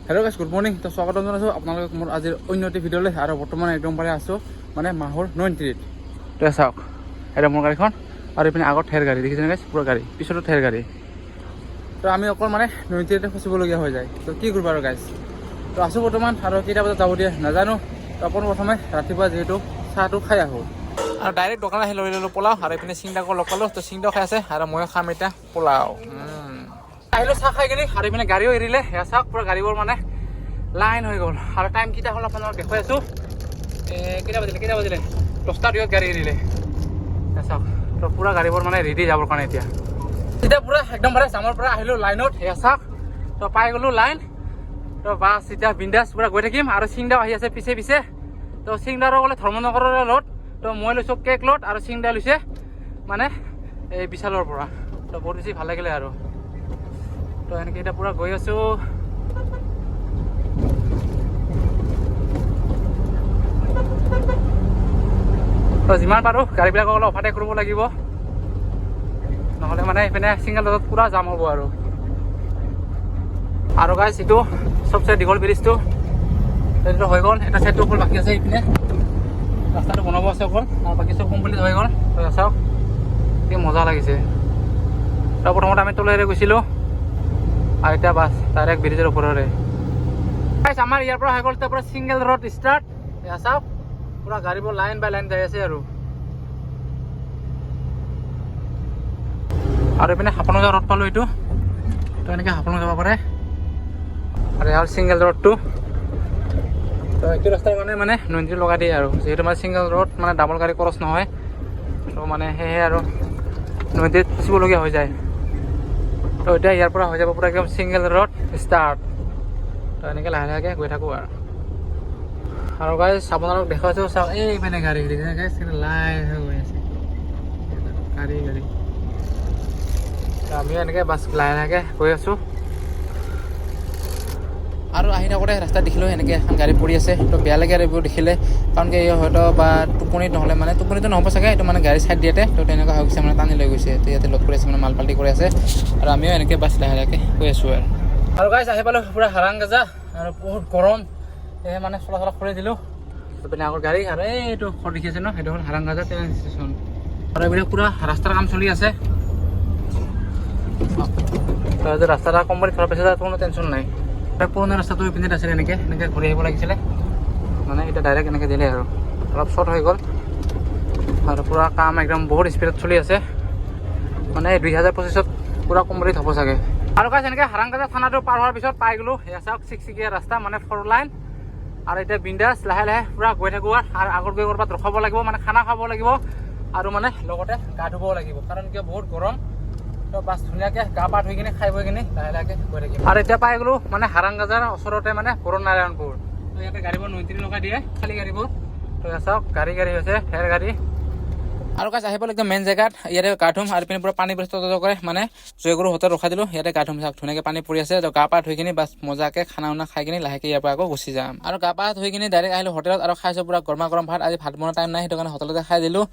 Hello' গাইছ, good morning. তো স্বাগতম জনাইছোঁ আপোনালোকক মোৰ আজিৰ অন্য এটি ভিডিঅ'লৈ। আৰু বৰ্তমান একদম পাৰে আছোঁ মানে মাহৰ 93। তো চাওক, এটা মোৰ গাড়ীখন আৰু এইপিনে আগত ঠেৰ গাড়ী দেখিছেনে গাইছ, পুৰা গাড়ী, পিছতো ঠেৰ গাড়ী। তো আমি অকল মানে 93তে ফচিবলগীয়া হৈ যায়। তো কি কৰিব আৰু গাইছ। তো আছোঁ বৰ্তমান, আৰু কেইটা বজাত যাব দিয়ে নাজানো। তো আপুনি প্ৰথমে ৰাতিপুৱা যিহেতু চাহটো খাই আহোঁ, আৰু ডাইৰেক্ট দোকান আহি লৈ ল'লোঁ পোলাও, আৰু এইপিনে চিংদাকো লগ পালোঁ। তো চিংদাও খাই আছে আৰু ময়ো খাম এতিয়া পোলাও। আহিলোঁ চাহ খাই কিনি, আৰু এইপিনে গাড়ীও এৰিলে। সেয়া চাওক, পুৰা গাড়ীবোৰ মানে লাইন হৈ গ'ল। আৰু টাইম কেইটা হ'ল আপোনালোকক দেখুৱাই আছোঁ। কেইটা বাজিলে 10টা 2 গাড়ী এৰিলে। চাওক, তো পুৰা গাড়ীবোৰ মানে ৰেডি যাবৰ কাৰণে এতিয়া পুৰা একদম মানে জামৰ পৰা আহিলোঁ লাইনত। সেয়া চাওক, তো পাই গ'লোঁ লাইন। তো বাছ এতিয়া বিন্দাছ পুৰা গৈ থাকিম। আৰু চিংদাও আহি আছে পিছে পিছে। তো চিংদাৰো গ'লে ধৰ্মনগৰৰ লোড, তো মই লৈছোঁ কেক লোড, আৰু চিংদা লৈছে মানে এই বিশালৰ পৰা। তো বহুত বেছি ভাল লাগিলে আৰু। তো এনেকৈ এতিয়া পুৰা গৈ আছোঁ। তো যিমান পাৰোঁ গাড়ীবিলাকক অলপ অভাৰটেক কৰিব লাগিব, নহ'লে মানে এইপিনে চিংগল ৰোডত পুৰা জাম হ'ব। আৰু গাইছ, এইটো চবচে দীঘল ব্ৰিজটো এইটো হৈ গ'ল। এটা চাইডটো অকল বাকী আছে, এইপিনে ৰাস্তাটো বনাব আছে অকল, আৰু বাকী চব কমপ্লিট হৈ গ'ল। তো চাওক, কি মজা লাগিছে। তো প্ৰথমতে আমি তলেৰে গৈছিলোঁ, আৰু এতিয়া বাছ ডাইৰেক্ট ব্ৰিজৰ ওপৰৰে। গাইছ, আমাৰ ইয়াৰ পৰা হৈ গ'ল তাৰ পৰা চিংগল ৰোড ষ্টাৰ্ট। এয়া চাওক, পুৰা গাড়ীবোৰ লাইন বাই লাইন যাই আছে। আৰু এইপিনে হাপনগা ৰোড পালোঁ এইটো। তো এনেকৈ হাপনগা যাব পাৰে। আৰু এয়া হ'ল চিংগল ৰোডটো। তো এইটো ৰাস্তাৰ কাৰণে মানে 93 লগাই দিয়ে, আৰু যিহেতু মানে চিংগল ৰোড মানে ডাবল গাড়ী ক্ৰছ নহয়, তো মানে সেয়েহে আৰু 93 ফচিবলগীয়া হৈ যায়। তো এতিয়া ইয়াৰ পৰা হৈ যাব পুৰা একদম চিংগল ৰোড ষ্টাৰ্ট। তো এনেকৈ লাহে লাহেকৈ গৈ থাকোঁ আৰু গাইছ আপোনালোকক দেখুৱাইছোঁ। চাওক, এইপিনে গাড়ী গাইছ লাইন হৈ গৈ আছে, গাড়ী। আমিও এনেকৈ বাছ লাহে লাহেকৈ গৈ আছোঁ। আৰু আহি থাকোঁতে ৰাস্তাত দেখিলোঁ এনেকৈ এখন গাড়ী পৰি আছে। তো বেয়া লাগে আৰু এইবোৰ দেখিলে, কাৰণ কি হয়তো বা টোপনিত নহ'লে মানে টোপনিটো নহ'ব চাগে, এইটো মানে গাড়ী চাইড দিয়াতে তো তেনেকুৱা হৈ গৈছে, মানে টানি লৈ গৈছে। তো ইয়াতে লগ কৰি আছে, মানে মাল পাল্টি কৰি আছে। আৰু আমিও এনেকৈ বাছ লাহে লাহেকৈ গৈ আছোঁ আৰু গাইছ আহি পালোঁ পূৰা হাৰাংগাজা, আৰু বহুত গৰম। সেয়ে মানে চলাচল কৰি দিলোঁ। এইপিনে আগৰ গাড়ী, আৰু এইটো ঘৰ দেখি আছে ন, সেইটো হ'ল হাৰাংগাজা ট্ৰেইন ষ্টেচন। আৰু এইপিনে পূৰা ৰাস্তাৰ কাম চলি আছে। ৰাস্তাটা কমপ্লিট কৰাৰ পিছত কোনো টেনশ্যন নাই। পুৰণা ৰাস্তাটো এইপিনে আছিলে, এনেকৈ ঘূৰি আহিব লাগিছিলে, মানে এতিয়া ডাইৰেক্ট এনেকৈ দিলে আৰু অলপ শ্বৰ্ট হৈ গ'ল। আৰু পূৰা কাম একদম বহুত স্পীডত চলি আছে, মানে 2025ত পূৰা কমপ্লিট হ'ব চাগে। আৰু গাইছ এনেকৈ হাৰাংগাজা থানাটো পাৰ হোৱাৰ পিছত পাই গ'লোঁ। এয়া চাওক, চিকচিকীয়া ৰাস্তা, মানে 4 লাইন। আৰু এতিয়া বিন্দাছ লাহে লাহে পূৰা গৈ থাকোঁ। আৰু আগত গৈ ক'ৰবাত ৰখাব লাগিব, মানে খানা খাব লাগিব, আৰু মানে লগতে গা ধুবও লাগিব, কাৰণ কিয় বহুত গৰম। তো বাছ ধুনীয়াকৈ গা পা ধুই কিনি খাই বৈ কিনি লাহে লাহেকৈ গৈ থাকিম। আৰু এতিয়া পাই গ'লোঁ মানে হাৰাংগাজাৰ ওচৰতে মানে নাৰায়ণপুৰ। তো ইয়াতে গাড়ীবোৰ 93 লগাই দিয়ে, খালী গাড়ীবোৰ। তো চাওক, গাড়ী হৈছে ঠেৰ গাড়ী। আৰু গাইছ আহি পালোঁ একদম মেইন জেগাত। ইয়াতে গা ধুম, আৰু পিনে পূৰা পানী ব্যৱস্থা কৰে, মানে জয়গুৰু হোটেল ৰখাই দিলোঁ। ইয়াতে গা ধুম। চাওক, ধুনীয়াকৈ পানী পৰি আছে। তো গা পা ধুই কিনি বাছ মজাকৈ খানা খাই কিনি লাহেকৈ ইয়াৰ পৰা আকৌ গুচি যাম। আৰু গা পা ধুই কিনি ডাইৰেক্ট আহিলোঁ হোটেলত, আৰু খাইছোঁ পূৰা গৰমা গৰম ভাত। আজি ভাত বনোৱাৰ টাইম নাই, সেইটো কাৰণে হোটেলতে খাই দিলোঁ।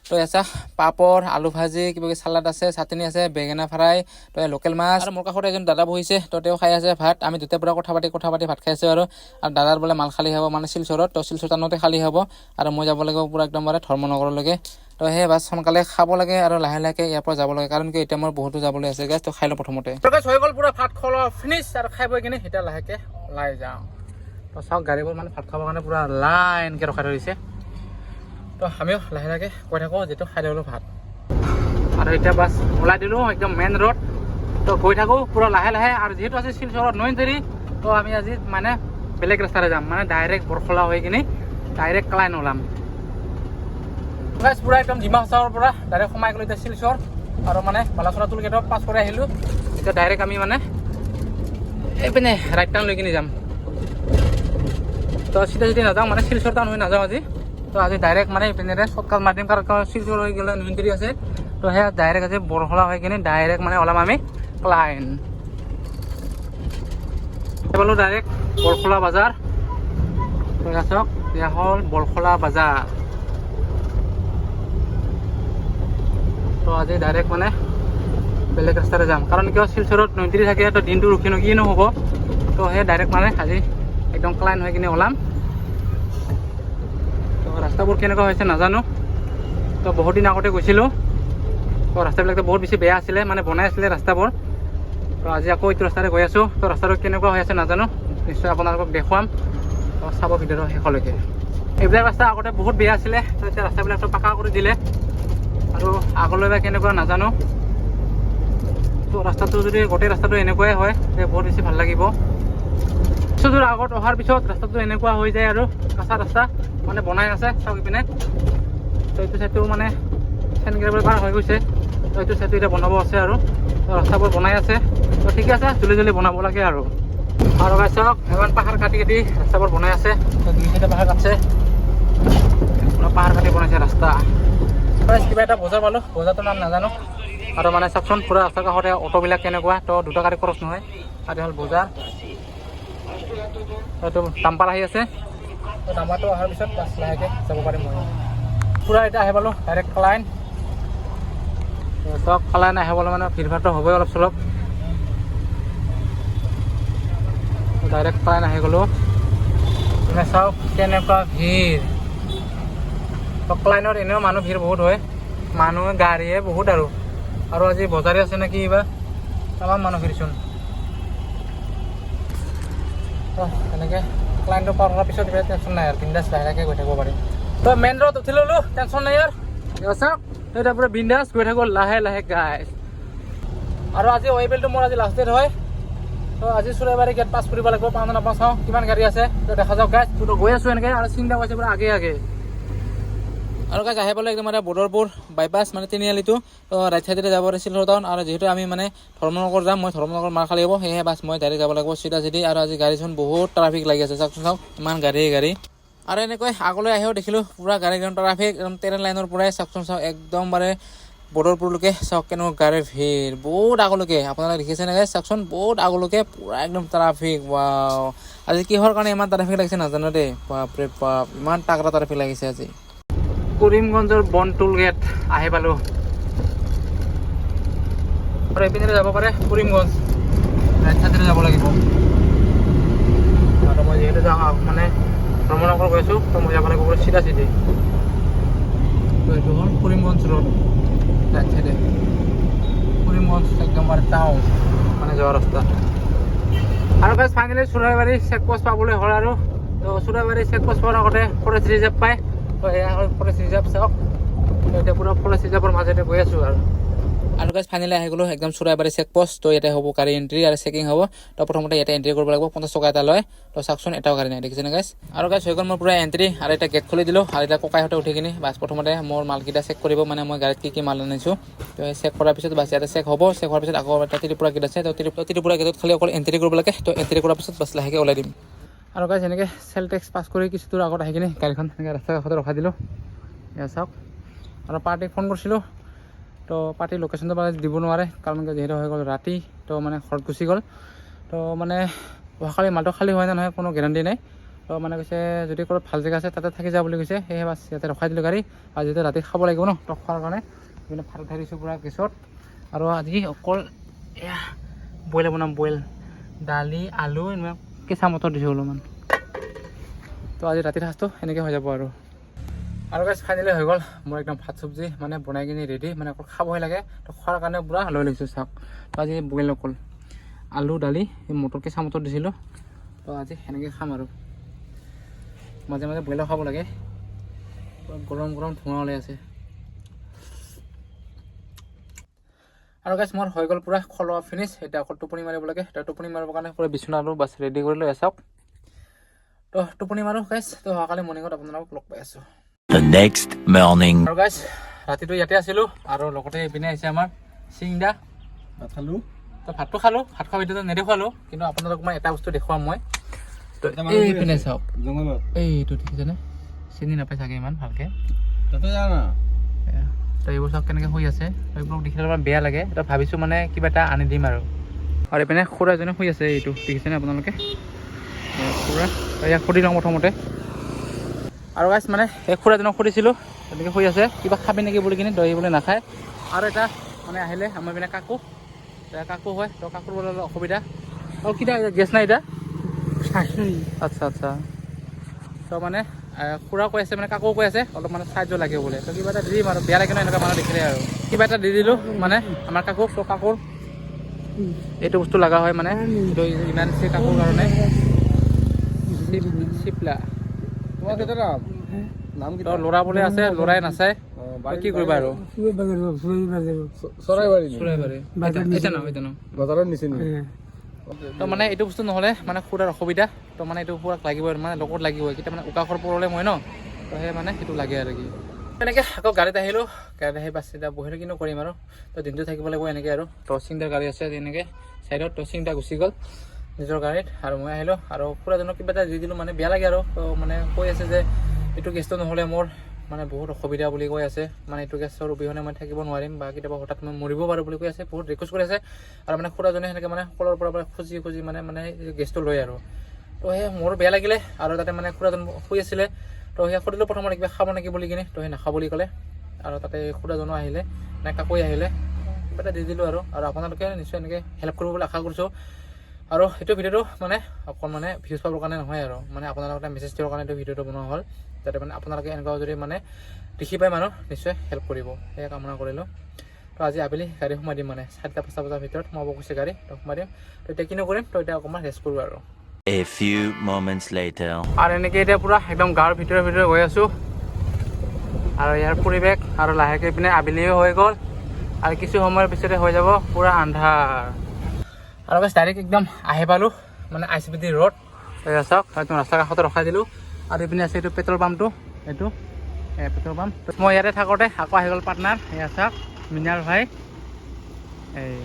তো এছা পাপৰ, আলু ভাজি, কিবা কিবি চালাড আছে, চাটনি আছে, বেঙেনা ফ্ৰাই, তো লোকেল মাছ। আৰু মোৰ কাষতে এজন দাদা বহিছে, তো তেওঁ খাই আছে ভাত। আমি দুটাৰ পৰা কথা পাতি ভাত খাই আছোঁ। আৰু দাদাৰ বোলে মাল খালী হ'ব, মানে শিলচৰত। তো শিলচৰ টাউনতে খালী হ'ব, আৰু মই যাব লাগিব পূৰা একদম মানে ধৰ্মনগৰলৈকে। তো সেই বাছ সোনকালে খাব লাগে, আৰু লাহে লাহেকৈ ইয়াৰ পৰা যাব লাগে, কাৰণ কি এতিয়া মোৰ বহুতো যাবলৈ আছে গাইছ। তো খাই লওঁ প্ৰথমতে। হৈ গ'ল পূৰা ভাত খোৱা ফিনিছ, আৰু খাই বৈ কিনি এতিয়া লাহেকৈ ওলাই যাওঁ। তো চাওক, গাড়ীবোৰ মানে ভাত খাবৰ কাৰণে পূৰা লাইনকৈ ৰখাই ধৰিছে। তো আমিও লাহে লাহেকৈ কৈ থাকোঁ, যিটো খাই ল'লোঁ ভাত। আৰু এতিয়া বাছ ওলাই দিলোঁ একদম মেইন ৰোড। তো গৈ থাকোঁ পূৰা লাহে লাহে। আৰু যিহেতু আছে শিলচৰত 93, তো আমি আজি মানে বেলেগ ৰাস্তাৰে যাম, মানে ডাইৰেক্ট বৰখলা হৈ কিনি ডাইৰেক্ট ক্লাইন ওলাম। গাইছ পূৰা একদম ডিমা হাছাওৰ পৰা ডাইৰেক্ট সোমাই গ'লোঁ এতিয়া শিলচৰ, আৰু মানে বালাচৰা টোল গেটত পাছ কৰি আহিলোঁ। এতিয়া ডাইৰেক্ট আমি মানে এইপিনে ৰাইট টাৰ্ণ লৈ কিনি যাম। তো চিধা চিধি নাযাওঁ, মানে শিলচৰ টাউন হৈ নাযাওঁ আজি। তো আজি ডাইৰেক্ট মানে এইপিনেৰে শ্বৰ্টকাট মাৰিম, কাৰণ শিলচৰ হৈ গ'লে 93 আছে। তো সেয়া ডাইৰেক্ট আজি বৰখলা হৈ কিনি ডাইৰেক্ট মানে ওলাম আমি ক্লাইন। পালোঁ ডাইৰেক্ট বৰখলা বাজাৰ। তো চাওক, এয়া হ'ল বৰখলা বাজাৰ। তো আজি ডাইৰেক্ট মানে বেলেগ ৰাস্তাৰে যাম, কাৰণ কিয় শিলচৰত 93 থাকে, তো দিনটো ৰখি কিনো হ'ব। তো সেই ডাইৰেক্ট মানে আজি একদম ক্লাইন হৈ কিনে ওলাম। তো ৰাস্তাবোৰ কেনেকুৱা হৈছে নাজানো। তো বহুত দিন আগতে গৈছিলোঁ, তো ৰাস্তাবিলাকতো বহুত বেছি বেয়া আছিলে, মানে বনাই আছিলে ৰাস্তাবোৰ। তো আজি আকৌ এইটো ৰাস্তাৰে গৈ আছোঁ। তো ৰাস্তাটো কেনেকুৱা হৈ আছে নাজানো, নিশ্চয় আপোনালোকক দেখুৱাম। তো চাব ভিডিঅ'টো শেষলৈকে। এইবিলাক ৰাস্তা আগতে বহুত বেয়া আছিলে, তো এতিয়া ৰাস্তাবিলাকতো পাকা কৰি দিলে আৰু আগলৈ বা কেনেকুৱা নাজানো। তো ৰাস্তাটো যদি গোটেই ৰাস্তাটো এনেকুৱাই হয় তেতিয়া বহুত বেছি ভাল লাগিব। কিছু দূৰ আগত অহাৰ পিছত ৰাস্তাটো এনেকুৱা হৈ যায় আৰু কাঁচা ৰাস্তা মানে বনাই আছে চাওক ইপিনে। তো এইটো চাইডটো মানে চেনগ্ৰেভেল পাৰ হৈ গৈছে, তো এইটো চাইডটো এতিয়া বনাব আছে আৰু ৰাস্তাবোৰ বনাই আছে। তো ঠিকে আছে, জলদি জলদি বনাব লাগে আৰু গাই চাওক ইমান পাহাৰ কাটি কাটি ৰাস্তাবোৰ বনাই আছে। তো দুই চাইডে পাহাৰ কাটছে, পুৰা পাহাৰ কাটি বনাইছে ৰাস্তা। কিবা এটা বজাৰ পালোঁ, বজাৰটোৰ নাম নাজানো। আৰু মানে চাওকচোন পুৰা ৰাস্তাৰ কাষতে অটোবিলাক কেনেকুৱা, তো 2 গাড়ী খৰচ নহয়। আৰু হ'ল বজাৰ, এইটো ডাম্পাৰ আহি আছে। তো ডাম্পাৰটো অহাৰ পিছত বাছ লাহেকৈ যাব পাৰিম মই। পুৰা এতিয়া আহি পালোঁ ডাইৰেক্ট ক্লাইন। চব ক্লাইন আহি পালোঁ মানে ভিৰ ভাৰটো হ'বই অলপ চলপ। ডাইৰেক্ট ক্লাইন আহি গ'লোঁ। মানে চাওক কেনেকুৱা ভিৰ। তো ক্লাইনত এনেও মানুহ ভিৰ বহুত হয়, মানুহ গাড়ীয়ে বহুত আৰু আজি বজাৰে আছে নেকি এইবাৰ, তামাম মানুহ ভিৰচোন। তো এনেকৈ ক্লাইনটো পাৰ হোৱাৰ পিছত এইবাৰ টেনশ্যন নাই আৰু বিন্দাছ লাহেকৈ গৈ থাকিব পাৰিম। তো মেইন ৰোড উঠি ল'লোঁ, টেনশ্যন নাই আৰু চাওক তো এতিয়া পুৰা বিন্দাছ গৈ থাকোঁ লাহে লাহে গাইছ। আৰু আজি ৱেবেলটো মোৰ আজি লাষ্ট ডেট হয়। তো আজি চুৰাইবাৰী গেট পাছ কৰিব লাগিব, পাওঁ নাপাওঁ চাওঁ কিমান গাড়ী আছে। তো দেখা যাওক গাইছ, তো গৈ আছোঁ এনেকৈ আৰু চিন্তা কৰিছে পুৰা আগে আগে। আৰু গাইছ আহি পালোঁ একদম মানে বদৰপুৰ বাইপাছ মানে তিনিআলিটো। তো ৰাইট চাইডে যাব চিলচৰ টাউন, আৰু যিহেতু আমি মানে ধৰ্মনগৰ যাম, মই ধৰ্মনগৰ মাৰ খালি হ'ব, সেয়েহে বাছ মই ডাইৰেক্ট যাব লাগিব চিধা চিধি। আৰু আজি গাড়ীচোন বহুত ট্ৰাফিক লাগি আছে, চাওকচোন চাওক ইমান গাড়ী। আৰু এনেকৈ আগলৈ আহিও দেখিলোঁ পুৰা গাড়ী ট্ৰাফিক একদম ট্ৰেইন লাইনৰ পৰাই চাওকচোন চাওক একদম মানে বদৰপুৰলৈকে চাওক কেনেকুৱা গাড়ীৰ ভিৰ বহুত আগলৈকে। আপোনালোকে দেখিছে নে গাইছ, চাওকচোন বহুত আগলৈকে পুৰা একদম ট্ৰাফিক। ৱাও, আজি কিহৰ কাৰণে ইমান ট্ৰাফিক লাগিছে নাজানো দেই, বাপৰে বাপ ইমান টাগৰা ট্ৰাফিক লাগিছে আজি। কৰিমগঞ্জৰ বন টোল গেট আহি পালোঁ। আৰু এইপিনে যাব পাৰে কৰিমগঞ্জ, ৰাইট চাইডে যাব লাগিব। আৰু মই যিহেতু যাওঁ মানে ধৰ্মনগৰ গৈ আছোঁ, তো মই যাব লাগিব চিধা চিধি। তো এইটো হ'ল কৰিমগঞ্জ ৰোড, ৰাইট চাইডে কৰিমগঞ্জ একদম টাউন মানে যোৱা ৰাস্তা। আৰু গাইছ ফাইনেলি চুৰাইবাৰী চেকপোষ্ট পাবলৈ হ'ল আৰু। তো চুৰাইবাৰী চেকপোষ্ট পোৱাৰ আগতে ফৰেষ্ট ৰিজাৰ্ভ পায়। তো এয়া হ'ল ফৰেষ্ট ৰিজাৰ্ভ চাওক। তো এতিয়া পুৰা ফৰেষ্ট ৰিজাৰ্ভৰ মাজতে গৈ আছোঁ আৰু গাইছ ফাইনেলি আহি গ'লোঁ একদম চুৰাইবাৰী চেকপোষ্ট। তো ইয়াতে হ'ব গাড়ী এণ্ট্ৰি আৰু চেকিং হ'ব। তো প্ৰথমতে ইয়াতে এণ্ট্ৰি কৰিব লাগিব, 50 টকা এটা লয়। তো চাওকচোন এটাও গাড়ী নাই, দেখিছেনে গাইছ। আৰু গাইছ হৈ গ'ল মোৰ পুৰা এণ্ট্ৰি, আৰু এতিয়া গেট খুলি দিলোঁ। আৰু এতিয়া ককাইহঁতে উঠি কিনে বাছ প্ৰথমতে মোৰ মালকেইটা চেক কৰিব, মানে মই গাড়ীত কি মাল আনিছোঁ। তো চেক কৰাৰ পিছত বাছ ইয়াতে চেক হ'ব। চেক হোৱাৰ পিছত আকৌ এটা ত্ৰিপুৰা গেট আছে, তো ত্ৰিপুৰা গেটত খালি অকল এণ্ট্ৰি কৰিব লাগে। তো এণ্ট্ৰি কৰাৰ পিছত বাছ লাহেকৈ ওলাই দিম। আৰু গাইছ এনেকৈ চেল টেক্স পাছ কৰি কিছু দূৰ আগত আহি কিনে গাড়ীখন এনেকৈ ৰাস্তাৰ কাষতে ৰখাই দিলোঁ। এয়া চাওক, আৰু পাৰ্টিক ফোন কৰিছিলোঁ। তো পাৰ্টিৰ লোকেশ্যনটো মানে দিব নোৱাৰে, কাৰণ যিহেতু হৈ গ'ল ৰাতি, তো মানে ঘৰত গুচি গ'ল। তো মানে অহাকালি মালটো খালী হয় নে নহয় কোনো গেৰাণ্টি নাই। তো মানে কৈছে যদি ক'ৰবাত ভাল জেগা আছে তাতে থাকি যাওঁ বুলি কৈছে, সেয়েহে বাছ ইয়াতে ৰখাই দিলোঁ গাড়ী। আৰু যিহেতু ৰাতি খাব লাগিব ন, তো খোৱাৰ কাৰণে এইপিনে ভাত উঠাই দিছোঁ পূৰা গেছত। আৰু আজি অকল এয়া বইল বনাম, বইল দালি আলু এনেকুৱা কেঁচা মটৰ দিছোঁ অলপমান। তো আজি ৰাতিৰ সাঁজটো এনেকৈ হৈ যাব আৰু গাইছ ফাইনেলি হৈ গ'ল মোৰ একদম ভাত চব্জি মানে বনাই কিনি ৰেডি, মানে অকল খাবহে লাগে। তো খোৱাৰ কাৰণে পূৰা লৈ লৈছোঁ চাওক। তো আজি বইল অকল আলু দালি মটৰ কেঁচা মটৰ দিছিলোঁ। তো আজি সেনেকৈ খাম আৰু মাজে মাজে বইলো খাব লাগে, গৰম গৰম ধোঁৱা ওলাই আছে। আৰু গাইছ মোৰ হৈ গ'ল পূৰা খোৱা ফিনিছ। এতিয়া অকল টোপনি মাৰিব লাগে। তো টোপনি মাৰিবৰ কাৰণে পূৰা বিচনা আৰু বাছ ৰেডি কৰি লৈ চাওক। তো টোপনি মাৰোঁ গাইছ। তো অহাকালি মৰ্ণিঙত আপোনালোকক লগ পাই আছোঁ। The next morning. আৰু গাইছ ৰাতিটো ইয়াতে আছিলোঁ, আৰু লগতে এইপিনে আহিছে আমাৰ চিংদা ভাত খালোঁ। তো ভাতটো খালোঁ, ভাত খোৱা ভিডিঅ'টো নেদেখুৱালোঁ, কিন্তু আপোনালোকক মই এটা বস্তু দেখুৱাম মই। তো এইপিনে চাওক, এইটো দেখিছেনে, চিনি নাপাই চাগে ইমান ভালকৈ। তো এইবোৰ চাওক কেনেকৈ শুই আছে। তো এইবোৰক দেখিলে অলপমান বেয়া লাগে। তো ভাবিছোঁ মানে কিবা এটা আনি দিম আৰু এইপিনে খুৰা এজনে শুই আছে, এইটো দেখিছেনে আপোনালোকে খুৰা। ইয়াক সুধি লওঁ প্ৰথমতে। আৰু গাইছ মানে এই খুৰাজনক সুধিছিলোঁ, তেনেকৈ শুই আছে, কিবা খাবি নেকি বুলি কিনে, দহি বোলে নাখায়। আৰু এটা মানে আহিলে আমাৰ পিনে কাকু হয়, তো কাকুৰ বোলে অলপ অসুবিধা। আৰু কিটা গেছ নাই এতিয়া, আচ্ছা আচ্ছা তো মানে খুৰা কৈ আছে মানে কাকো কৈ আছে অলপ মানে সাহায্য লাগে বোলে তো কিবা এটা দি দিম আৰু বেয়া লাগে ন এনেকুৱা মানুহ দেখিলে আৰু কিবা এটা দি দিলোঁ মানে আমাৰ কাকোক তো কাকোৰ এইটো বস্তু লগা হয় মানে ইমাৰ্জেঞ্চি কাকোৰ কাৰণে চিপলা তোমাৰ কেটে নাম নাম কি তো ল'ৰা বোলে আছে ল'ৰাই নাচায় কি কৰিবা আৰু সৰাইবাড়ি চুৰাইবাৰী এতিয়া ন বাজাৰেৰ নিচে নি তো মানে এইটো বস্তু নহ'লে মানে খুৰাৰ অসুবিধা তো মানে এইটো খুৰাক লাগিবই মানে লগত লাগিবই কেতিয়া মানে উশাহৰ প্ৰব্লেম হয় ন তো সেই মানে সেইটো লাগে আৰু কি এনেকৈ আকৌ গাড়ীত আহিলোঁ গাড়ীত আহি বাছ এতিয়া বহিলোঁ কিনো কৰিম আৰু তো দিনটো থাকিব লাগিব এনেকৈ আৰু টচিংটাৰ গাড়ী আছে এনেকৈ চাইডত টচিংটা গুচি গ'ল নিজৰ গাড়ীত আৰু মই আহিলোঁ আৰু খুৰাজনক কিবা এটা দি দিলোঁ মানে বেয়া লাগে আৰু তো মানে কৈ আছে যে এইটো গেছটো নহ'লে মোৰ মানে বহুত অসুবিধা বুলি কৈ আছে মানে এইটো গেছৰ অবিহনে মই থাকিব নোৱাৰিম বা কেতিয়াবা হঠাৎ মই মৰিব পাৰোঁ বুলি কৈ আছে বহুত ৰিকুৱেষ্ট কৰি আছে আৰু মানে খুৰাজনে সেনেকৈ মানে কলৰ পৰা খুজি খুজি মানে গেছটো লয় আৰু তো সেই মোৰ বেয়া লাগিলে আৰু তাতে মানে খুৰাজন শুই আছিলে তো সেই সুধিলোঁ প্ৰথমতে কিবা খাব নেকি বুলি কিনে তো সেই নাখাব বুলি ক'লে আৰু তাতে খুৰাজনো আহিলে মানে কাকৈ আহিলে কিবা এটা দি দিলোঁ আৰু আপোনালোকে নিশ্চয় এনেকৈ হেল্প কৰিব বুলি আশা কৰিছোঁ আৰু এইটো ভিডিঅ'টো মানে অকল মানে ভিউজ পাবৰ কাৰণে নহয় আৰু মানে আপোনালোকে মেছেজ দিবৰ কাৰণে এইটো ভিডিঅ'টো বনোৱা হ'ল যাতে মানে আপোনালোকে এনেকুৱা যদি মানে দেখি পায় মানুহ নিশ্চয় হেল্প কৰিব সেয়া কামনা কৰিলোঁ তো আজি আবেলি গাড়ী সোমাই দিম মানে 4টা-5টা বজাৰ ভিতৰত সোমাব কৈছে গাড়ী তো সোমাই দিম তো এতিয়া কিনো কৰিম তো এতিয়া অকণমান ৰেষ্ট কৰোঁ আৰু A few moments later. আৰু এনেকৈ এতিয়া পূৰা একদম গাঁৱৰ ভিতৰে গৈ আছোঁ আৰু ইয়াৰ পৰিৱেশ আৰু লাহেকৈ পিনে আবেলিও হৈ গ'ল আৰু কিছু সময়ৰ পিছতে হৈ যাব পূৰা আন্ধাৰ আৰু বাছ ডাইৰেক্ট একদম আহি পালোঁ মানে ICPD ৰোড চাওক একদম ৰাস্তাৰ কাষতে ৰখাই দিলোঁ আৰু এইপিনে আছে এইটো পেট্ৰল পাম্পটো এইটো পেট্ৰল পাম্প মই ইয়াতে থাকোঁতে আকৌ আহি গ'ল পাৰ্টনাৰ এয়া চাওক মিনাল ভাই এই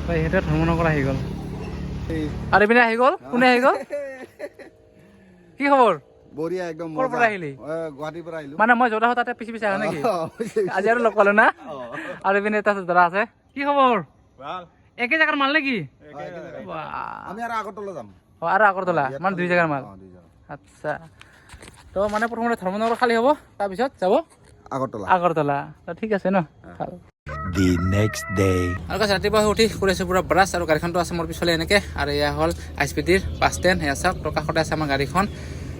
সিহঁতে ধৰ্মনগৰ আহি গ'ল আৰু এইপিনে আহি গ'ল কোনে আহি গ'ল কি খবৰ বঢ়িয়া একদম ক'ৰ পৰা আহিলি গুৱাহাটীৰ পৰা আহিলো মানে মই য'ত আহোঁ তাতে পিছে আহা নেকি আজি আৰু লগ পালোঁ না আৰু এইপিনে এটা দাদা আছে কি খবৰ ভাল একে জেগাৰ মাল নেকি আমি আৰু আগৰতলা যাম আৰু আগৰতলা মানে 2 জেগাৰ মাল আচ্ছা তো মানে প্ৰথমতে ধৰ্মনগৰ খালী হ'ব তাৰপিছত যাব আগৰতলা তো ঠিক আছে ন ভাল The next day. আৰু ৰাতিপুৱা উঠি কৰি আছোঁ পূৰা ব্ৰাছ আৰু গাড়ীখনটো আছে মোৰ পিছলৈ এনেকৈ আৰু এয়া হ'ল ICPDৰ বাছ ষ্টেণ্ড এয়া চাওক তো কাষতে আছে আমাৰ গাড়ীখন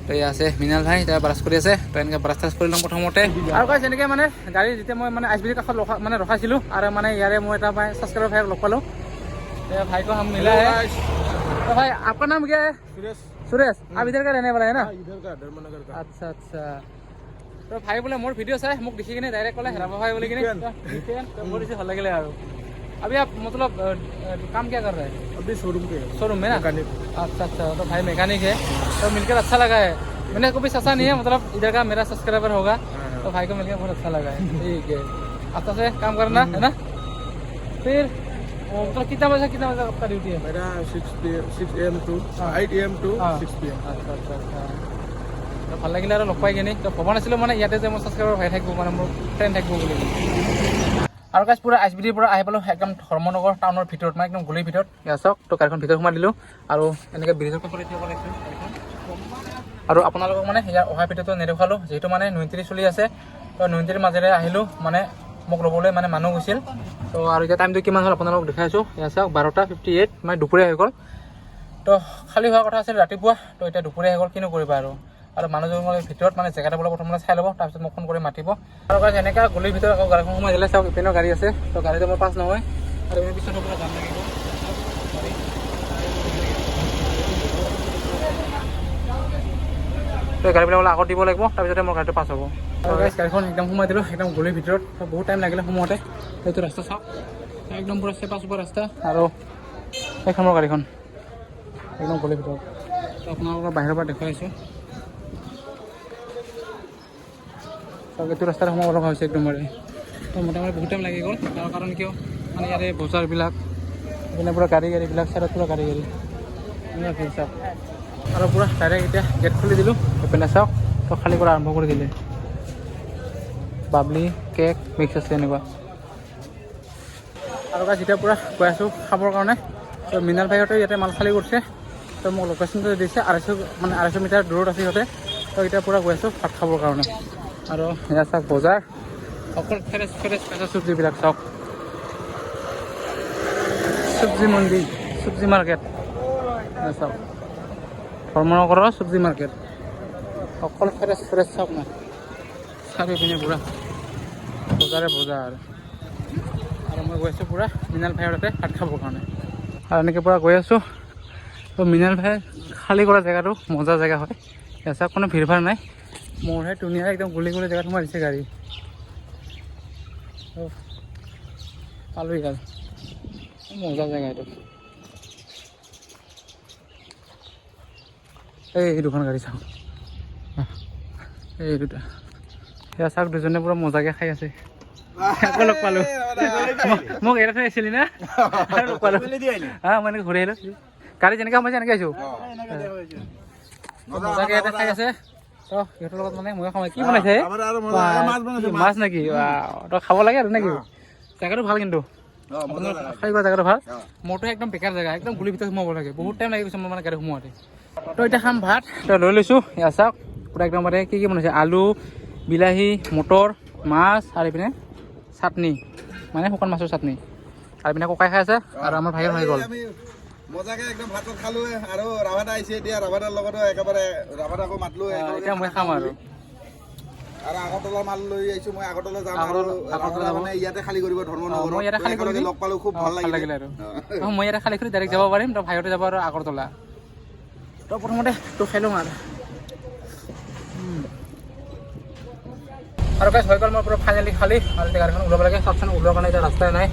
তো এয়া আছে মিনাল ভাই এতিয়া ব্ৰাছ কৰি আছে তো এনেকৈ ব্ৰাছ কৰি ল'ম প্ৰথমতে আৰু গাইছ এনেকৈ মানে গাড়ী যেতিয়া মই মানে ICPDৰ কাষত মানে ৰখাইছিলোঁ আৰু মানে ইয়াৰে মই এটা ছাবস্ক্ৰাইবাৰ ভাইক লগ পালোঁ भाई को हम मिला है तो भाई आपका नाम क्या है सुरेश आप इधर का रहने वाला है ना इधर का धर्मनगर का अच्छा अच्छा तो भाई बोले मोर वीडियो चाहे मुझे देखी किने डायरेक्ट कले हेरा भाई बोले किने तो बहुत इसे ভাল লাগিলে আৰু अभी आप मतलब काम क्या कर रहे हैं अभी शोरूम में ना अच्छा अच्छा तो भाई मैकेनिक है तो मिलकर अच्छा लगा है मैंने कभी सोचा नहीं है मतलब इधर का मेरा सब्सक्राइबर होगा तो भाई को मिलकर बहुत अच्छा लगा है ठीक है अच्छा से काम करना है ना फिर तो कितना बजे आपका ड्यूटी है मेरा 6 AM to 8 AM to 6 PM আচ্ছা আচ্ছা আচ্ছা তো ভাল লাগিলে আৰু লগ পাই কিনে তো ভবা নাছিলোঁ মানে ইয়াতে যে মোৰ ছাবস্ক্ৰাইবাৰ ভাই থাকিব মানে মোৰ ফ্ৰেণ্ড থাকিব বুলি আৰু গাইছ পূৰা ICPDৰ পৰা আহি পালোঁ একদম ধৰ্মনগৰ টাউনৰ ভিতৰত মানে একদম গলিৰ ভিতৰত এয়া চাওক তো গাড়ীখন ভিতৰত সোমাই দিলোঁ আৰু এনেকৈ ব্ৰিজৰ কাষতে থিয় কৰাইছোঁ আৰু আপোনালোকক মানে ইয়াৰ অহা ভিডিঅ'টো নেদেখুৱালোঁ যিহেতু মানে 29 চলি আছে তো 29 মাজেৰে আহিলোঁ মানে মোক ল'বলৈ মানে মানুহ গৈছিল তো আৰু এতিয়া টাইমটো কিমান হ'ল আপোনালোকক দেখাইছোঁ এয়া চাওক 12:58 মানে দুপৰীয়া হৈ গ'ল তো খালী হোৱাৰ কথা আছিল ৰাতিপুৱা তো এতিয়া দুপৰীয়া হৈ গ'ল কিনো কৰিবা আৰু মানুহজন ভিতৰত মানে জেগাটা বোলে প্ৰথমতে চাই ল'ব তাৰপিছত মোক ফোন কৰি মাতিব আৰু গাইছ এনেকৈ গলিৰ ভিতৰত আকৌ গাড়ীখন সোমাই দিলে চাওক ইপিনেও গাড়ী আছে তো গাড়ীটো মোৰ পাছ নহয় আৰু ইপিনে পিছৰ পৰা যাম লাগিব তো গাড়ীবিলাক আগত দিব লাগিব তাৰপিছতে মোৰ গাড়ীটো পাছ হ'ব আৰু গাইছ গাড়ীখন একদম সোমাই দিলোঁ একদম গলিৰ ভিতৰত বহুত টাইম লাগিলে সোমাওঁতে সেইটো ৰাস্তা চাওক একদম পূৰা চেপা চুপা ৰাস্তা আৰু সেইখন মোৰ গাড়ীখন একদম গলিৰ ভিতৰত তো আপোনালোকৰ বাহিৰৰ পৰা দেখুৱাইছোঁ চাওক এইটো ৰাস্তাত সোমাব লগা হৈছে একদম তো মোটামুটি বহুত টাইম লাগি গ'ল তাৰ কাৰণ কিয় মানে ইয়াৰে বজাৰবিলাক এইপিনে পূৰা গাড়ীবিলাক চাইডত পূৰা গাড়ী এনেকুৱা ভিৰ চাওক আৰু পূৰা ডাইৰেক্ট এতিয়া গেট খুলি দিলোঁ এইপিনে চাওক তো খালী কৰা আৰম্ভ কৰি দিলে বাবলি কেক মিক্স আছে এনেকুৱা আৰু গাইছ এতিয়া পূৰা গৈ আছোঁ খাবৰ কাৰণে তো মিনাল ভাইহঁতে ইয়াতে মাল খালী কৰিছে তো মোক লোকেশ্যনটো দিছে 250 মিটাৰ দূৰত আছে সিহঁতে তো এতিয়া পূৰা গৈ আছোঁ ভাত খাবৰ কাৰণে আৰু এয়া চাওক বজাৰ অকল ফ্ৰেছ কেঁচা চব্জিবিলাক চাওক চব্জি মন্দি চব্জি মাৰ্কেট চাওক ধৰ্মনগৰৰ চব্জি মাৰ্কেট অকল ফ্ৰেছ ফ্ৰেছ চাওক না চাৰিওপিনে পূৰা বজাৰে বজাৰ আৰু মই গৈ আছোঁ পূৰা মৃণাল ভাইৰ তাতে ভাত খাবৰ কাৰণে আৰু এনেকৈ পূৰা গৈ আছোঁ তো মৃণাল ভাই খালী কৰা জেগাটো মজা জেগা হয় ইয়াত চাওক কোনো ভিৰ ভাৰ নাই মোৰহে ধুনীয়া একদম গুলি গুলি জেগাত সোমাই দিছে গাড়ী পালোঁ ইয়াত মজা জেগা এইটো এই দুখন গাড়ী চাওক এই দুটা সেয়া চাওক দুজনে পূৰা মজাকৈ খাই আছে আকৌ লগ পালোঁ মোক এটা ঠাই আছিলি না লগ পালোঁ হা মই এনেকৈ ঘূৰি আহিলোঁ গাড়ী যেনেকৈ সোমাইছে এনেকৈ আহিছোঁ মজাকৈ এটা খাই আছে তো সিহঁতৰ লগত মানে মই খাওঁ কি বনাইছে মাছ নেকি তই খাব লাগে আৰু নেকি জেগাটো ভাল কিন্তু খাই কৰা জেগাটো ভাল মোৰতো একদম বেকাৰ জেগা একদম গুলিৰ ভিতৰত সোমাব লাগে বহুত টাইম লাগি গৈছে মোৰ মানে গাড়ী সোমোৱাতে তো এতিয়া খাম ভাত তই লৈ লৈছোঁ এয়া চাওক পূৰা একদম মানে কি বনাইছে আলু বিলাহী মটৰ মাছ আৰু এইপিনে চাটনি মানে শুকান মাছৰ চাটনি আৰু এইপিনে ককাই খাই আছে আৰু আমাৰ ভাইৰ হৈ গ'ল মজাকে একদম ভাত খালো আৰু ৰাভাদা আহিছে এতিয়া ৰাভাদাৰ লগতো একেবাৰে ৰাভাদাকো মাতলো এতিয়া মই খাম আৰু আগৰতলা মাল লৈ আহিছো মই আগৰতলা যাম আৰু আগৰতলা মানে ইয়াতে খালী কৰিব ধৰ্মনগৰ মই ইয়াতে খালী কৰি লগ পালো খুব ভাল লাগিলে আৰু মই ইয়াতে খালী কৰি ডাইৰেক্ট যাব পাৰিম তো ভাইতে যাব আৰু আগৰতলা তো প্ৰথমতে তো খাই লওঁ আৰু গাইছ হৈ গ'ল মই পুৰা ফাইনেলি খালী আৰু এতিয়া গাড়ীখন ওলাব লাগে চাওকচোন ওলোৱাৰ কাৰণে এতিয়া ৰাস্তাই নাই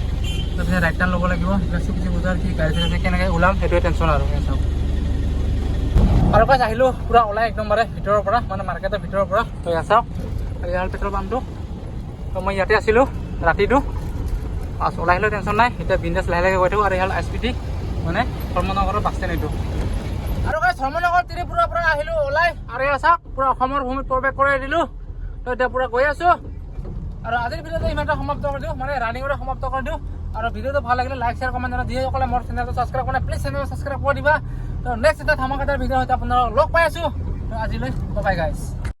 তাৰপিছত ৰাইট টাৰ্ণ ল'ব লাগিব চুকুচি বজাৰ কি গাড়ী চাড়ী কেনেকৈ ওলাম সেইটোৱে টেনশ্যন আৰু চাওক আৰু গাইছ আহিলোঁ পূৰা ওলাই একদম মানে ভিতৰৰ পৰা মানে মাৰ্কেটৰ ভিতৰৰ পৰা তো ইয়াত চাওক আৰু ইয়াৰ পেট্ৰল পাম্পটো তো মই ইয়াতে আছিলোঁ ৰাতিটো পাছ ওলাই আহিলেও টেনশ্যন নাই এতিয়া বিন্দাছ লাহে লাহে গৈ থাকোঁ আৰু ইয়াৰ SPT মানে ধৰ্মনগৰৰ বাছ ষ্টেণ্ড এইটো আৰু গাইছ ধৰ্মনগৰ ত্ৰিপুৰাৰ পৰা আহিলোঁ ওলাই আৰু ইয়াত চাওক পূৰা অসমৰ ভূমিত প্ৰৱেশ কৰাই দিলোঁ তো এতিয়া পূৰা গৈ আছোঁ আৰু আজিৰ ভিডিঅ'টো ইমানটা সমাপ্ত কৰি দিওঁ মানে ৰানিঙৰে সমাপ্ত কৰি দিওঁ আৰু ভিডিঅ'টো ভাল লাগিলে লাইক শ্বেয়াৰ কমেণ্ট যিসকলে মোৰ চেনেলটো ছাবস্ক্ৰাইব কৰা প্লিজ চেনেলটো ছাবস্ক্ৰাইব কৰি দিবা তো নেক্সট এটা ধামাকাদাৰ ভিডিঅ' সৈতে আপোনালোকক লগ পাই আছোঁ তো আজিলৈ বাই গাইছ